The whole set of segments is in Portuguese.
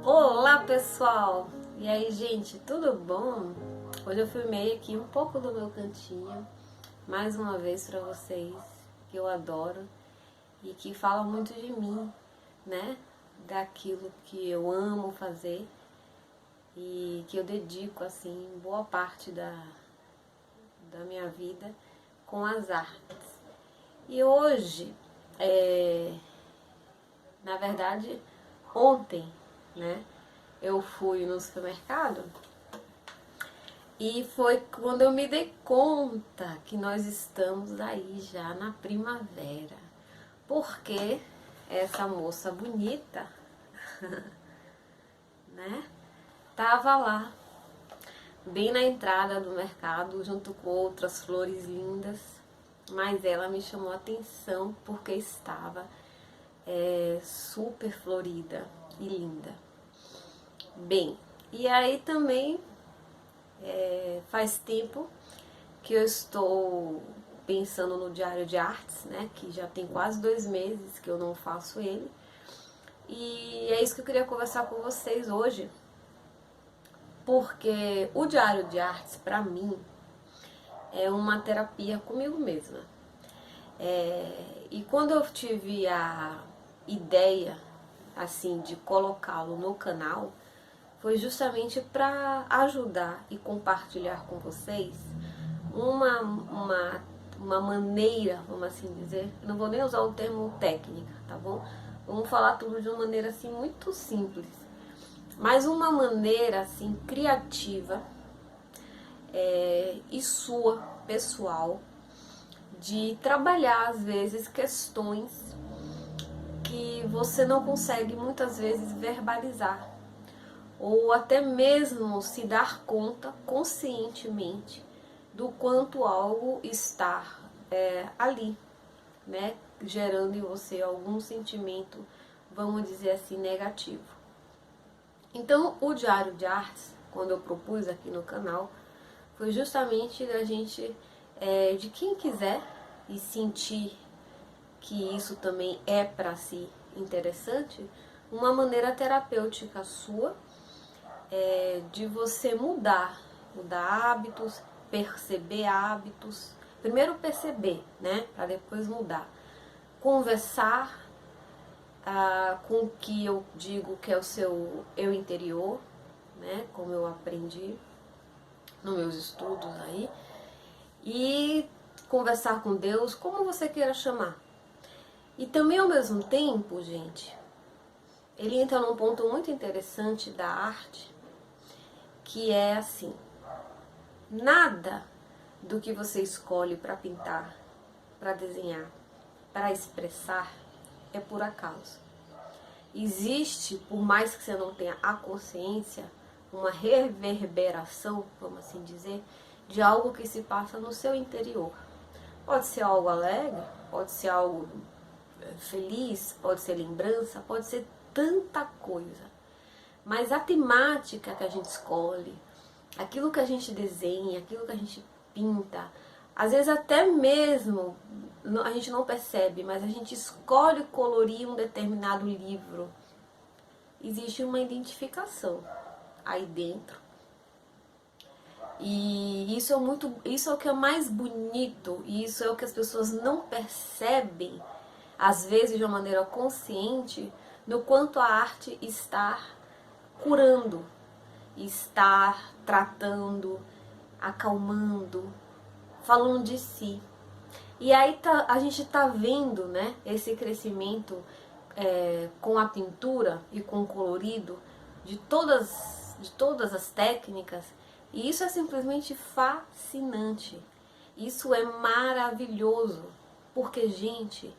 Olá pessoal! E aí gente, tudo bom? Hoje eu filmei aqui um pouco do meu cantinho, mais uma vez para vocês, que eu adoro e que fala muito de mim, né? Daquilo que eu amo fazer e que eu dedico assim boa parte da minha vida com as artes. E hoje, na verdade, ontem, né? Eu fui no supermercado e foi quando eu me dei conta que nós estamos aí já na primavera. Porque essa moça bonita, né, tava lá, bem na entrada do mercado, junto com outras flores lindas, mas ela me chamou a atenção porque estava super florida e linda. Bem, e aí também faz tempo que eu estou pensando no diário de artes, né? Que já tem quase 2 meses que eu não faço ele. E é isso que eu queria conversar com vocês hoje. Porque o diário de artes, para mim, é uma terapia comigo mesma. E quando eu tive a ideia, assim, de colocá-lo no canal, foi justamente para ajudar e compartilhar com vocês uma maneira, vamos assim dizer, não vou nem usar o termo técnica, tá bom? Vamos falar tudo de uma maneira assim muito simples, mas uma maneira assim criativa e sua, pessoal, de trabalhar às vezes questões que você não consegue muitas vezes verbalizar, ou até mesmo se dar conta conscientemente do quanto algo está ali, né, gerando em você algum sentimento, vamos dizer assim, negativo. Então, o Diário de Artes, quando eu propus aqui no canal, foi justamente da gente, de quem quiser e sentir que isso também é para si interessante, uma maneira terapêutica sua de você mudar hábitos, perceber hábitos. Primeiro perceber, né, para depois mudar. Conversar com o que eu digo que é o seu eu interior, né, como eu aprendi nos meus estudos aí, e conversar com Deus, como você queira chamar. E também ao mesmo tempo, gente, ele entra num ponto muito interessante da arte, que é assim: nada do que você escolhe para pintar, para desenhar, para expressar é por acaso. Existe, por mais que você não tenha a consciência, uma reverberação, vamos assim dizer, de algo que se passa no seu interior. Pode ser algo alegre, pode ser algo feliz, pode ser lembrança, pode ser tanta coisa. Mas a temática que a gente escolhe, aquilo que a gente desenha, aquilo que a gente pinta, às vezes até mesmo a gente não percebe, mas a gente escolhe colorir um determinado livro. Existe uma identificação aí dentro. E isso é o que é mais bonito, e isso é o que as pessoas não percebem, às vezes de uma maneira consciente, no quanto a arte está curando, está tratando, acalmando, falando de si. E aí a gente está vendo, né, esse crescimento com a pintura e com o colorido de todas as técnicas, e isso é simplesmente fascinante. Isso é maravilhoso, porque, gente,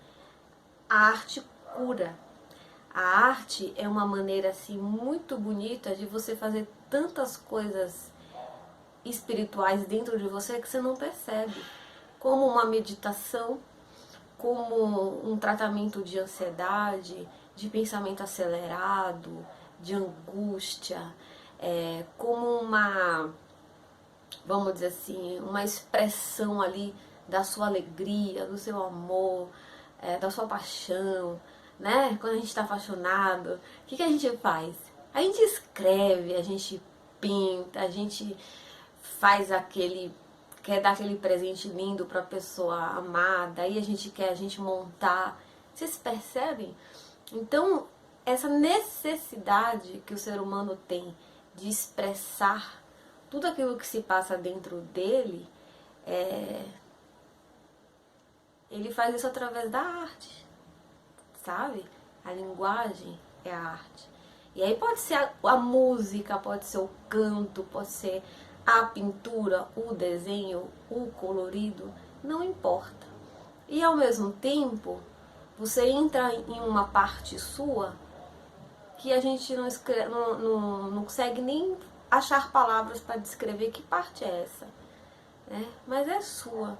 a arte cura. A arte é uma maneira assim muito bonita de você fazer tantas coisas espirituais dentro de você que você não percebe, como uma meditação, como um tratamento de ansiedade, de pensamento acelerado, de angústia, como vamos dizer assim, uma expressão ali da sua alegria, do seu amor, da sua paixão, né? Quando a gente está apaixonado, o que a gente faz? A gente escreve, a gente pinta, a gente faz quer dar aquele presente lindo para a pessoa amada, aí a gente montar. Vocês percebem? Então, essa necessidade que o ser humano tem de expressar tudo aquilo que se passa dentro dele, ele faz isso através da arte, sabe? A linguagem é a arte. E aí pode ser a música, pode ser o canto, pode ser a pintura, o desenho, o colorido, não importa. E ao mesmo tempo, você entra em uma parte sua que a gente não consegue nem achar palavras para descrever que parte é essa, né? Mas é sua.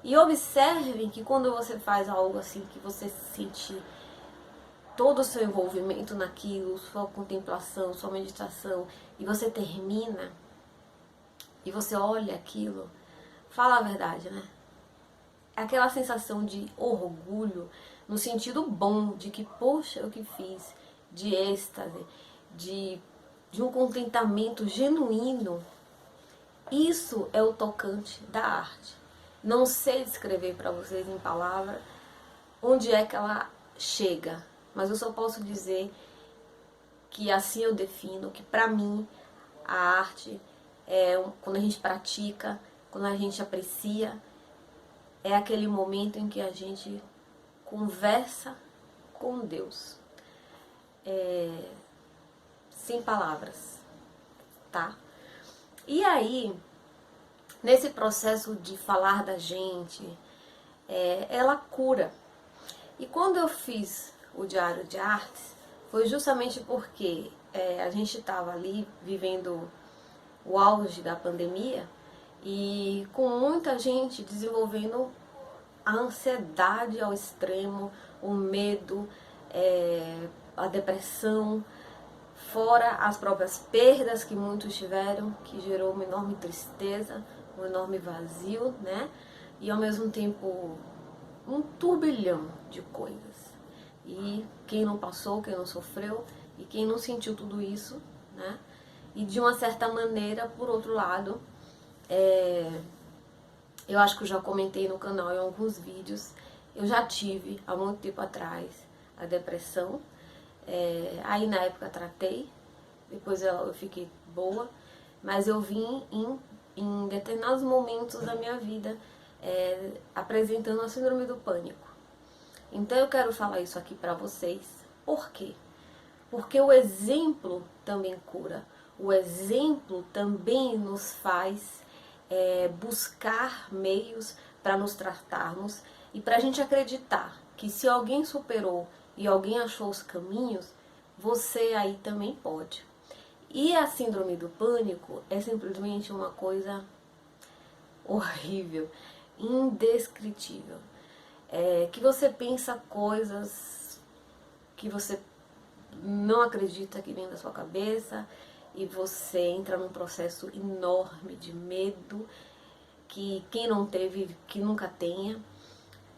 E observem que quando você faz algo assim, que você sente todo o seu envolvimento naquilo, sua contemplação, sua meditação, e você termina, e você olha aquilo, fala a verdade, né? É aquela sensação de orgulho, no sentido bom, de que, poxa, o que fiz, de êxtase, de um contentamento genuíno. Isso é o tocante da arte. Não sei descrever para vocês em palavras onde é que ela chega, mas eu só posso dizer que assim eu defino, que para mim a arte quando a gente pratica, quando a gente aprecia, é aquele momento em que a gente conversa com Deus, sem palavras, tá? E aí, nesse processo de falar da gente, ela cura. E quando eu fiz o Diário de Artes, foi justamente porque a gente estava ali vivendo o auge da pandemia e com muita gente desenvolvendo a ansiedade ao extremo, o medo, a depressão, fora as próprias perdas que muitos tiveram, que gerou uma enorme tristeza, um enorme vazio, né? E ao mesmo tempo um turbilhão de coisas. E quem não passou, quem não sofreu e quem não sentiu tudo isso, né? E de uma certa maneira, por outro lado, eu acho que eu já comentei no canal em alguns vídeos, eu já tive há muito tempo atrás a depressão. Aí na época tratei, depois eu fiquei boa, mas eu vim em determinados momentos da minha vida apresentando a síndrome do pânico. Então eu quero falar isso aqui pra vocês. Por quê? Porque o exemplo também cura. O exemplo também nos faz buscar meios para nos tratarmos e para a gente acreditar que se alguém superou e alguém achou os caminhos, você aí também pode. E a síndrome do pânico é simplesmente uma coisa horrível, indescritível. Que você pensa coisas que você não acredita que vem da sua cabeça e você entra num processo enorme de medo que quem não teve, que nunca tenha,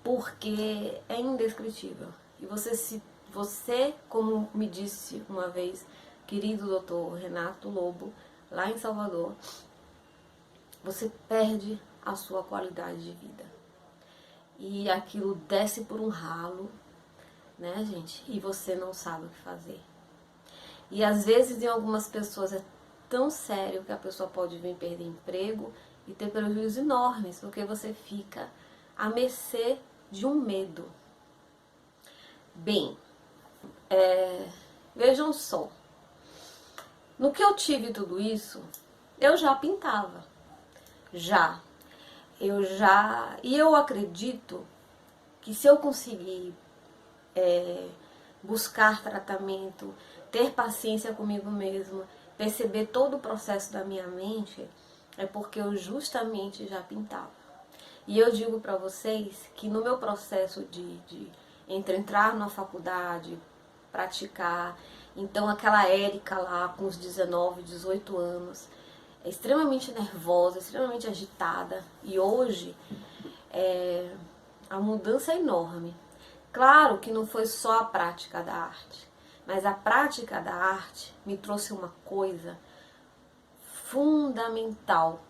porque é indescritível. E você, como me disse uma vez, querido doutor Renato Lobo, lá em Salvador, você perde a sua qualidade de vida. E aquilo desce por um ralo, né, gente? E você não sabe o que fazer. E às vezes em algumas pessoas é tão sério que a pessoa pode vir perder emprego e ter prejuízos enormes, porque você fica à mercê de um medo. Bem, vejam só, no que eu tive tudo isso, eu já pintava, e eu acredito que se eu conseguir buscar tratamento, ter paciência comigo mesmo, perceber todo o processo da minha mente, é porque eu justamente já pintava. E eu digo para vocês que no meu processo entre entrar na faculdade, praticar, então aquela Érica lá com os 19, 18 anos, extremamente nervosa, extremamente agitada, e hoje a mudança é enorme. Claro que não foi só a prática da arte, Mas a prática da arte me trouxe uma coisa fundamental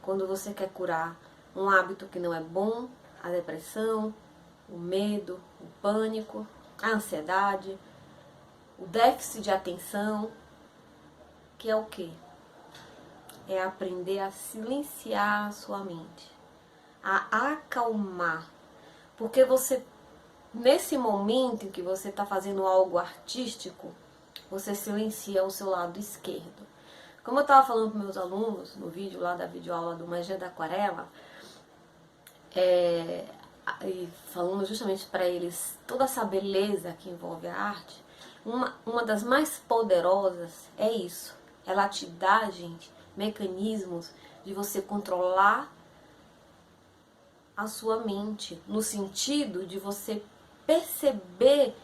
quando você quer curar um hábito que não é bom, a depressão, o medo, o pânico, a ansiedade, o déficit de atenção, que é o quê? É aprender a silenciar a sua mente, a acalmar. Porque você, nesse momento em que você está fazendo algo artístico, você silencia o seu lado esquerdo. Como eu estava falando para meus alunos no vídeo lá da videoaula do Magia da Aquarela, e falando justamente para eles toda essa beleza que envolve a arte, uma das mais poderosas é isso. Ela te dá, gente, mecanismos de você controlar a sua mente, no sentido de você perceber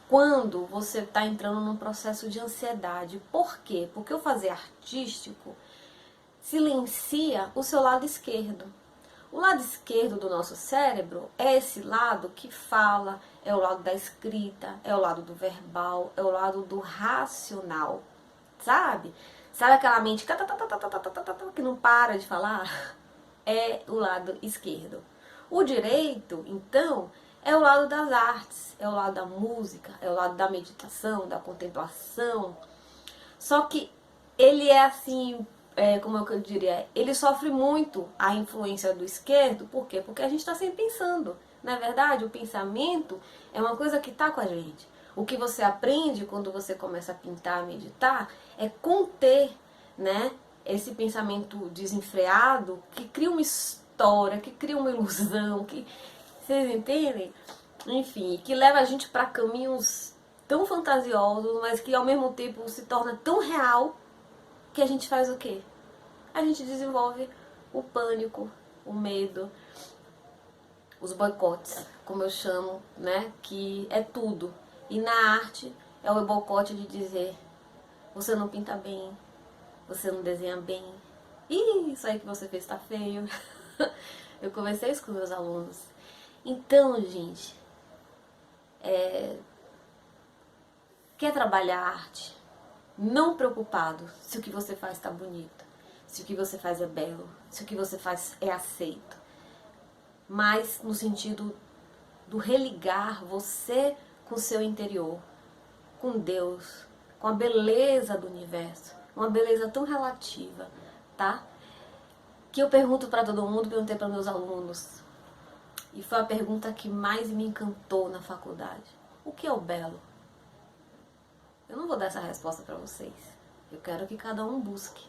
quando você está entrando num processo de ansiedade. Por quê? Porque o fazer artístico silencia o seu lado esquerdo. O lado esquerdo do nosso cérebro é esse lado que fala, é o lado da escrita, é o lado do verbal, é o lado do racional, sabe? Sabe aquela mente que não para de falar? É o lado esquerdo. O direito, então, é o lado das artes, é o lado da música, é o lado da meditação, da contemplação. Só que ele é assim, como eu diria, ele sofre muito a influência do esquerdo. Por quê? Porque a gente está sempre pensando. Na verdade, o pensamento é uma coisa que está com a gente. O que você aprende quando você começa a pintar, a meditar, é conter, né, esse pensamento desenfreado que cria uma história, que cria uma ilusão, que vocês entendem? Enfim, que leva a gente para caminhos tão fantasiosos, mas que ao mesmo tempo se torna tão real que a gente faz o quê? A gente desenvolve o pânico, o medo, os boicotes, como eu chamo, né? Que é tudo. E na arte é o boicote de dizer: você não pinta bem, você não desenha bem, ih, isso aí que você fez tá feio. Eu conversei isso com meus alunos. Então, gente, quer trabalhar a arte? Não preocupado se o que você faz está bonito, se o que você faz é belo, se o que você faz é aceito, mas no sentido do religar você com o seu interior, com Deus, com a beleza do universo, uma beleza tão relativa, tá? Que eu pergunto para todo mundo, perguntei para meus alunos, e foi a pergunta que mais me encantou na faculdade: o que é o belo? Eu não vou dar essa resposta para vocês. Eu quero que cada um busque.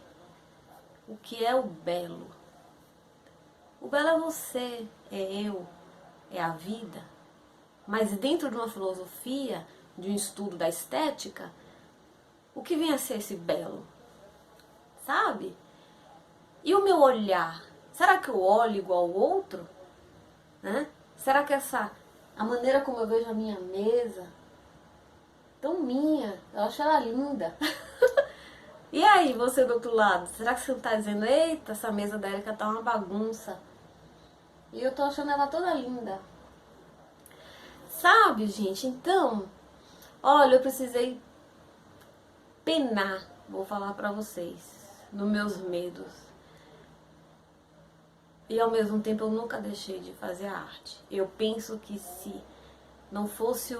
O que é o belo? O belo é você, é eu, é a vida. Mas dentro de uma filosofia, de um estudo da estética, o que vem a ser esse belo? Sabe? E o meu olhar? Será que eu olho igual ao outro? Né? Será que a maneira como eu vejo a minha mesa, tão minha, eu acho ela linda. E aí, você do outro lado, será que você não tá dizendo: eita, essa mesa da Erika tá uma bagunça, e eu tô achando ela toda linda? Sabe, gente? Então, olha, eu precisei penar, vou falar pra vocês, nos meus medos. E ao mesmo tempo eu nunca deixei de fazer arte. Eu penso que se não fosse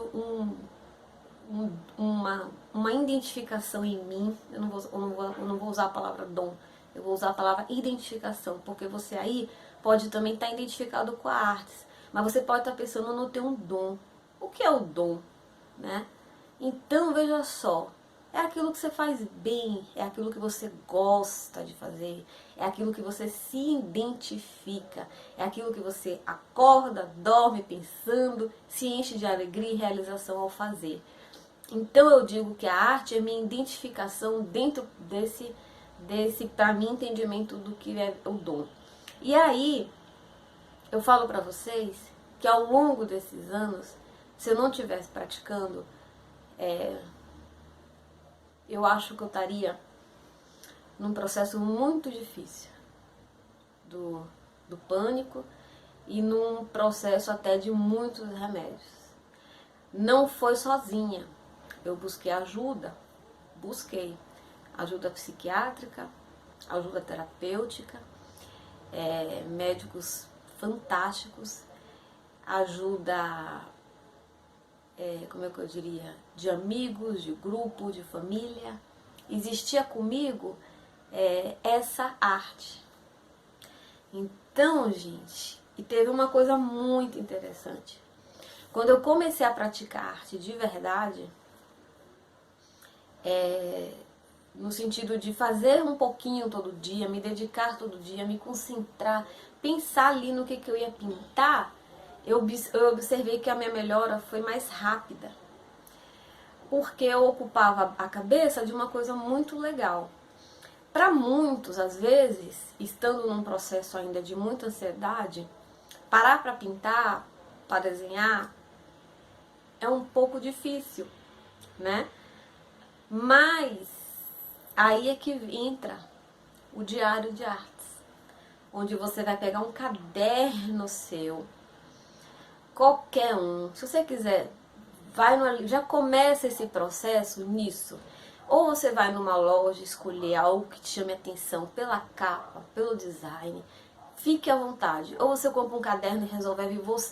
uma identificação em mim, eu não vou usar a palavra dom, eu vou usar a palavra identificação, porque você aí pode também estar identificado com a arte, mas você pode estar pensando no ter um dom. O que é o dom, né? Então, veja só, é aquilo que você faz bem, é aquilo que você gosta de fazer, é aquilo que você se identifica, é aquilo que você acorda, dorme pensando, se enche de alegria e realização ao fazer. Então eu digo que a arte é minha identificação dentro desse para mim, entendimento do que é o dom. E aí, eu falo para vocês que ao longo desses anos, se eu não estivesse praticando, eu acho que eu estaria num processo muito difícil do pânico e num processo até de muitos remédios. Não foi sozinha. eu busquei ajuda, busquei ajuda psiquiátrica, ajuda terapêutica, médicos fantásticos, ajuda, como é que eu diria, de amigos, de grupo, de família. Existia comigo essa arte. Então, gente, e teve uma coisa muito interessante. Quando eu comecei a praticar arte de verdade, no sentido de fazer um pouquinho todo dia, me dedicar todo dia, me concentrar, pensar ali no que eu ia pintar, eu observei que a minha melhora foi mais rápida. Porque eu ocupava a cabeça de uma coisa muito legal. Para muitos, às vezes, estando num processo ainda de muita ansiedade, parar para pintar, para desenhar, é um pouco difícil, né? Mas aí é que entra o diário de artes, onde você vai pegar um caderno seu, qualquer um, se você quiser, já começa esse processo nisso. Ou você vai numa loja escolher algo que te chame a atenção pela capa, pelo design, fique à vontade. Ou você compra um caderno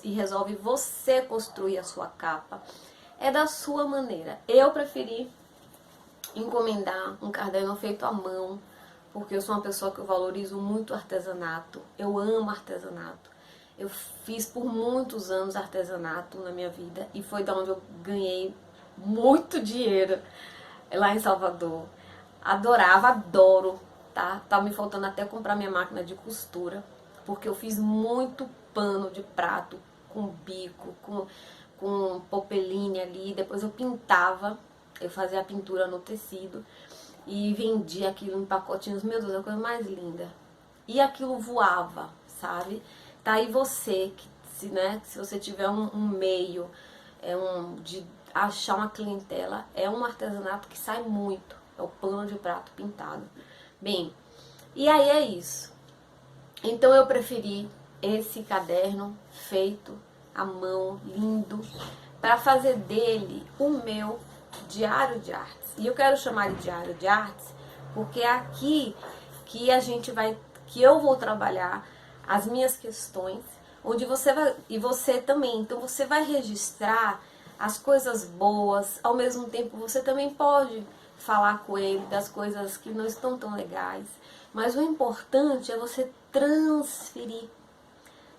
e resolve você construir a sua capa. É da sua maneira. Eu preferi encomendar um caderno feito à mão, porque eu sou uma pessoa que eu valorizo muito artesanato. Eu amo artesanato. Eu fiz por muitos anos artesanato na minha vida e foi da onde eu ganhei muito dinheiro lá em Salvador. Adorava, adoro, tá? Tá me faltando até comprar minha máquina de costura, porque eu fiz muito pano de prato com bico, com popeline ali, depois eu pintava, eu fazia a pintura no tecido e vendia aquilo em pacotinhos, meu Deus, é a coisa mais linda. E aquilo voava, sabe? Tá aí você, se você tiver um meio de achar uma clientela, é um artesanato que sai muito, é o pano de prato pintado. Bem, e aí é isso. Então eu preferi esse caderno feito à mão, lindo, para fazer dele o meu diário de artes. E eu quero chamar de diário de artes porque é aqui que eu vou trabalhar as minhas questões, onde você vai, e você também, então você vai registrar as coisas boas, ao mesmo tempo você também pode falar com ele das coisas que não estão tão legais, mas o importante é você transferir,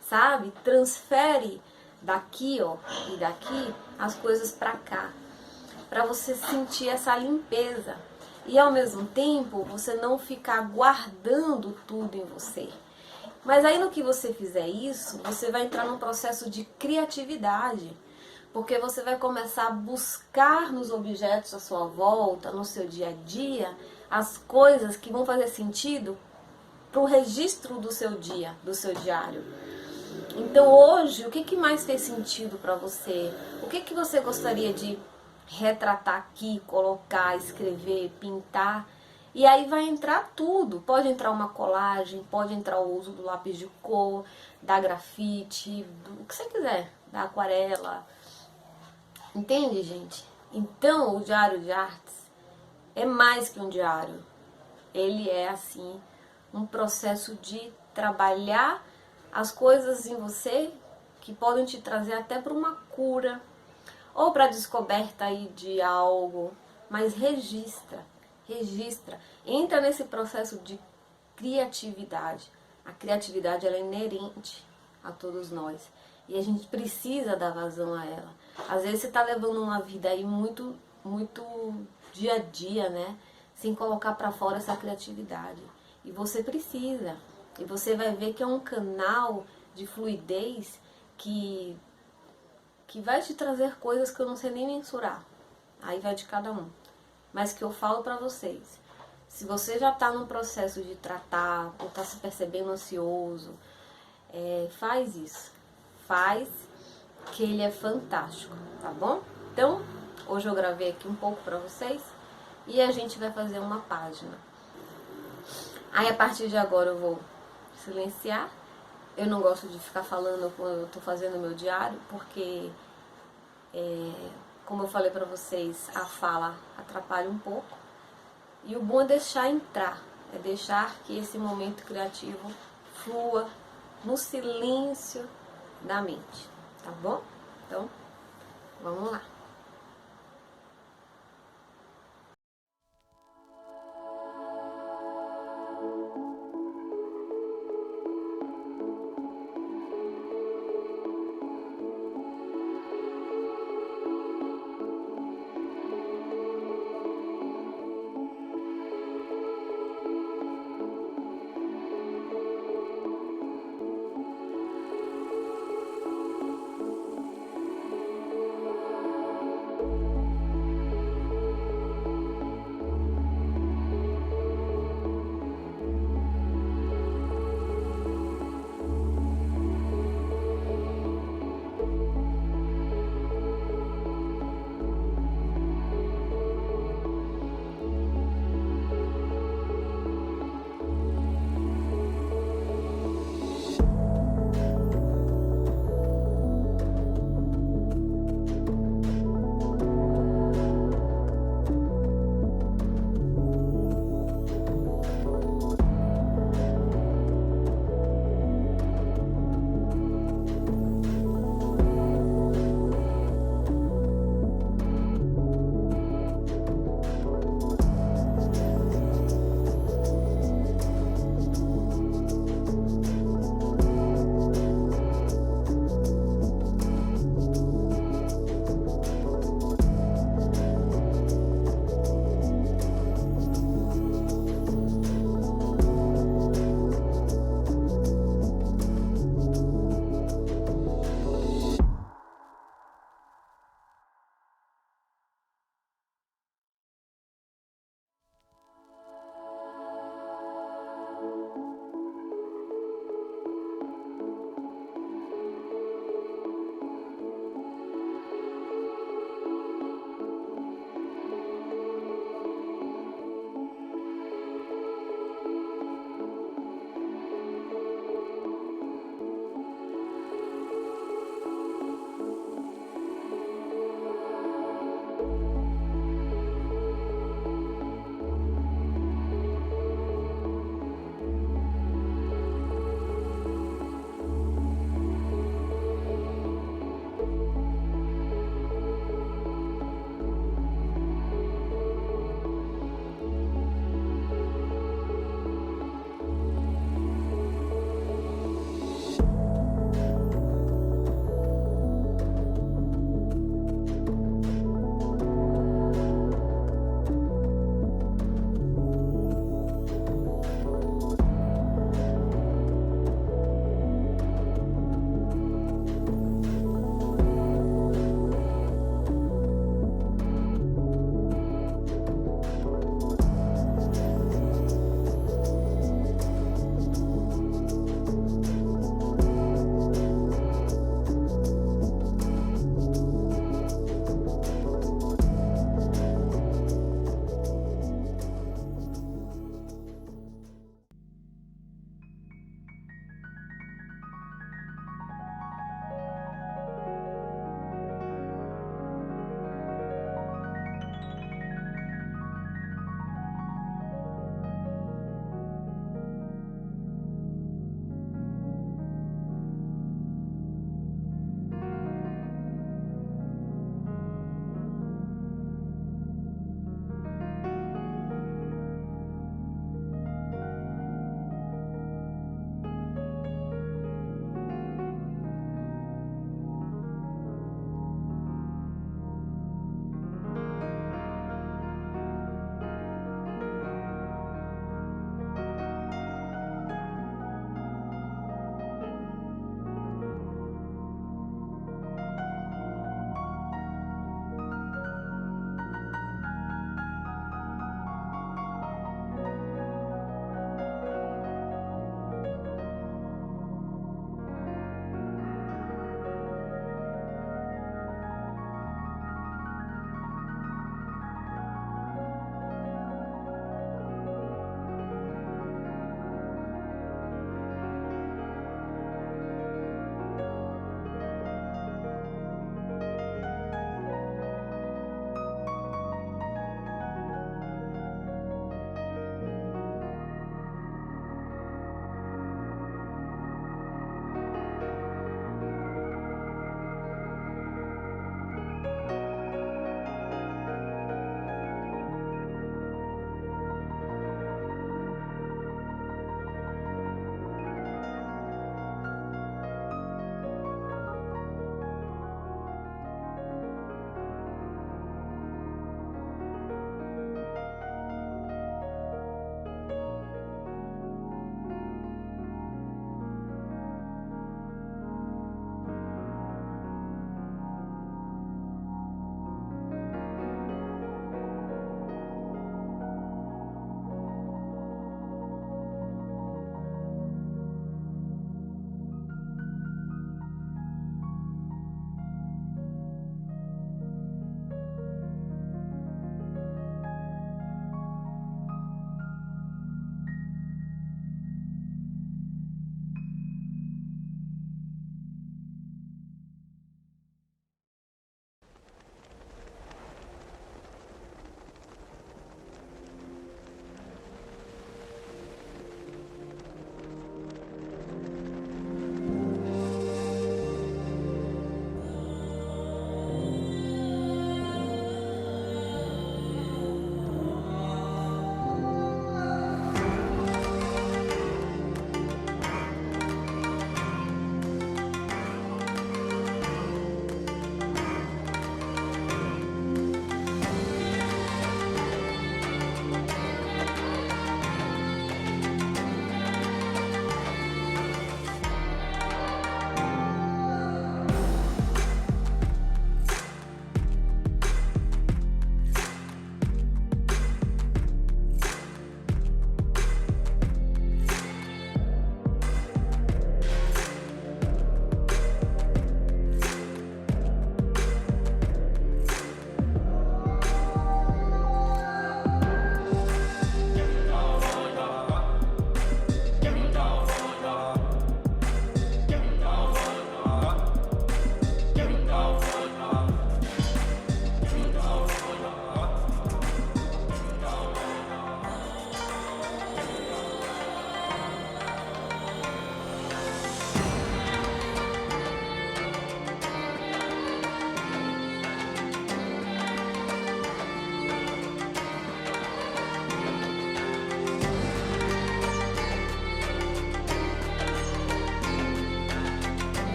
sabe? Transfere daqui, ó, e daqui as coisas pra cá, pra você sentir essa limpeza e ao mesmo tempo você não ficar guardando tudo em você. Mas aí no que você fizer isso, você vai entrar num processo de criatividade, porque você vai começar a buscar nos objetos à sua volta, no seu dia a dia, as coisas que vão fazer sentido para o registro do seu dia, do seu diário. Então hoje, o que mais fez sentido para você? O que você gostaria de retratar aqui, colocar, escrever, pintar? E aí vai entrar tudo. Pode entrar uma colagem, pode entrar o uso do lápis de cor, da grafite, o que você quiser, da aquarela. Entende, gente? Então, o diário de artes é mais que um diário. Ele é, assim, um processo de trabalhar as coisas em você que podem te trazer até para uma cura ou para a descoberta aí de algo. Mas registra. Entra nesse processo de criatividade. A criatividade ela é inerente a todos nós. E a gente precisa dar vazão a ela. Às vezes você está levando uma vida aí muito dia a dia, né? Sem colocar para fora essa criatividade. E você precisa. E você vai ver que é um canal de fluidez que vai te trazer coisas que eu não sei nem mensurar. Aí vai de cada um. Mas que eu falo para vocês. Se você já está num processo de tratar, ou está se percebendo ansioso, faz isso. Faz, que ele é fantástico, tá bom? Então, hoje eu gravei aqui um pouco para vocês e a gente vai fazer uma página. Aí a partir de agora eu vou silenciar. Eu não gosto de ficar falando quando eu tô fazendo meu diário, porque como eu falei para vocês, a fala atrapalha um pouco. E o bom é deixar entrar, é deixar que esse momento criativo flua no silêncio da mente, tá bom? Então, vamos lá.